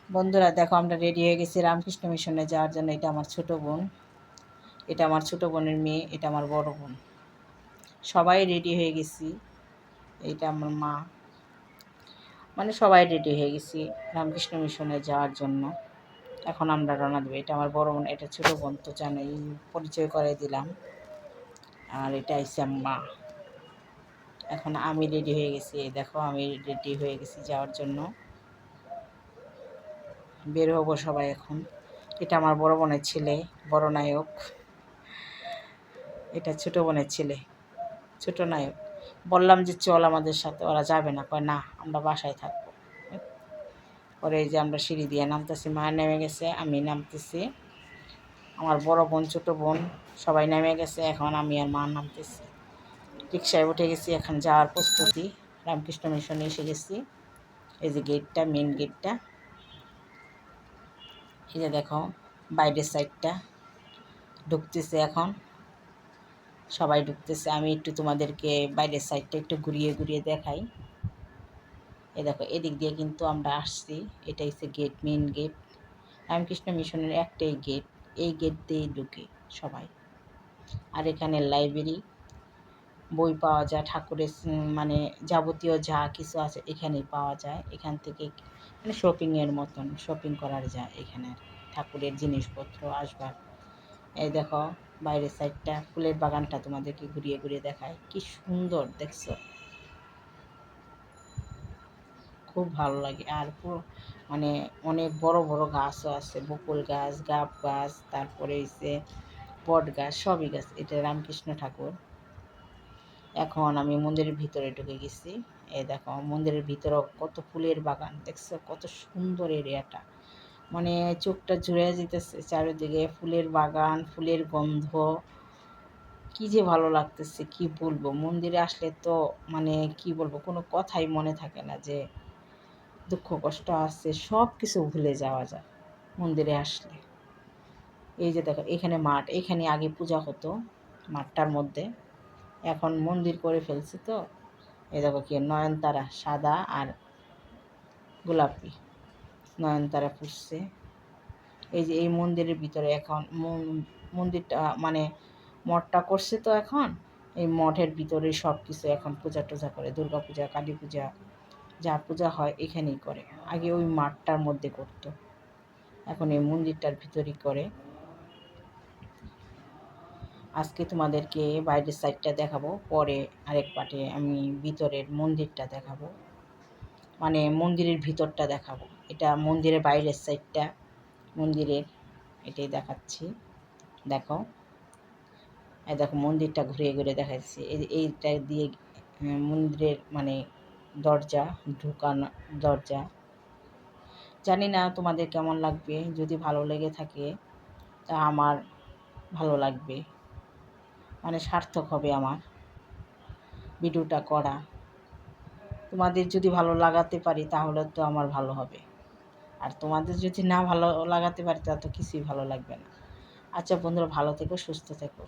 বন্ধুরা দেখো, আমরা রেডি হয়ে গেছি রামকৃষ্ণ মিশনে যাওয়ার জন্য। এটা আমার ছোট বোন, এটা আমার ছোট বোনের মেয়ে, এটা আমার বড় বোন। সবাই রেডি হয়ে গেছি। এটা আমার মা, মানে সবাই রেডি হয়ে গেছি রামকৃষ্ণ মিশনে যাওয়ার জন্য। এখন আমরা রওনা দেবো। এটা আমার বড় বোন, এটা ছোট বোন, তো জানোই, পরিচয় করে দিলাম। আর এটা হচ্ছে মা। এখন আমি রেডি হয়ে গেছি। এই দেখো, আমি রেডি হয়ে গেছি যাওয়ার জন্য। বের হবো সবাই এখন। এটা আমার বড় বোনের ছেলে, বড় নায়ক। এটা ছোট বোনের ছেলে, ছোট নায়ক। বললাম যে চল আমাদের সাথে, ওরা যাবে না, কয় না আমরা বাসায় থাকবো। পরে এই যে আমরা সিঁড়ি দিয়ে নামতেছি, মা নেমে গেছে, আমি নামতেছি, আমার বড় বোন ছোট বোন সবাই নেমে গেছে। এখন আমি আর মা নামতেছি, রিক্সায় উঠে গেছি। এখন যাওয়ার প্রস্তুতি, রামকৃষ্ণ মিশনে এসে গেছি। এই যে গেটটা, মেন গেটটা, এই যে দেখো বাইরের সাইডটা ঢুকতেছে। এখন সবাই ঢুকতেছে, আমি একটু তোমাদেরকে বাইরের সাইডটা একটু ঘুরিয়ে ঘুরিয়ে দেখাই। এই দেখো, এদিক দিয়ে কিন্তু আমরা আসছি। এটা হচ্ছে গেট, মেন গেট। রামকৃষ্ণ মিশনের একটাই গেট, এই গেট দিয়েই ঢুকে সবাই। আর এখানে লাইব্রেরি, বই পাওয়া যায়, ঠাকুরের মানে যাবতীয় যা কিছু আছে এখানেই পাওয়া যায়। এখান থেকে মানে শপিংয়ের মতন শপিং করার যায় এখানে, ঠাকুরের জিনিসপত্র, আসবাব। এই দেখো বাইরের সাইডটা, ফুলের বাগানটা তোমাদেরকে ঘুরিয়ে ঘুরিয়ে দেখায়, কি সুন্দর দেখছো, খুব ভালো লাগে। আর পুরো মানে অনেক বড় বড় গাছও আছে, বকুল গাছ, গাব গাছ, তারপরে হচ্ছে বট গাছ, সবই গাছ। এটা রামকৃষ্ণ ঠাকুর। এখন আমি মন্দিরের ভিতরে ঢুকে গেছি। এই দেখো মন্দিরের ভিতরেও কত ফুলের বাগান, দেখছো কত সুন্দর এরিয়াটা, মানে চোখটা জুড়ে যেতেছে। চারিদিকে ফুলের বাগান, ফুলের গন্ধ, কি যে ভালো লাগতেছে কি বলবো। মন্দিরে আসলে তো মানে কি বলবো, কোনো কথাই মনে থাকে না, যে দুঃখ কষ্ট আছে সব কিছু ভুলে যাওয়া যায় মন্দিরে আসলে। এই যে দেখো এখানে মাঠ, এখানে আগে পূজা হতো মাঠটার মধ্যে, এখন মন্দির করে ফেলছে। তো এই দেখো কি নয়নতারা, সাদা আর গোলাপি নয়নতারা ফুটছে। এই যে এই মন্দিরের ভিতরে এখন মন্দিরটা মানে মঠটা করছে, তো এখন এই মঠের ভিতরে সব কিছু এখন পূজা টুজা করে, দুর্গা পূজা, কালী পূজা, যা পূজা হয় এখানেই করে। আগে ওই মাঠটার মধ্যে করতো, এখন এই মন্দিরটার ভিতরেই করে। আজকে তোমাদেরকে বাইরের সাইডটা দেখাবো, পরে আরেক পার্টে আমি ভিতরের মন্দিরটা দেখাবো, মানে মন্দিরের ভিতরটা দেখাবো। এটা মন্দিরের বাইরের সাইডটা, মন্দিরের এটাই দেখাচ্ছি। দেখো, এই দেখো মন্দিরটা ঘুরে ঘুরে দেখাচ্ছি। এইটা দিয়ে মন্দিরের মানে দরজা, ঢুকানো দরজা। জানি না তোমাদের কেমন লাগবে, যদি ভালো লেগে থাকে তা আমার ভালো লাগবে, মানে সার্থক হবে আমার ভিডিওটা করা। তোমাদের যদি ভালো লাগাতে পারি তাহলে তো আমার ভালো হবে, আর তোমাদের যদি না ভালো লাগাতে পারি তা তো কিছুই ভালো লাগবে না। আচ্ছা বন্ধুরা, ভালো থেকো, সুস্থ থেকো।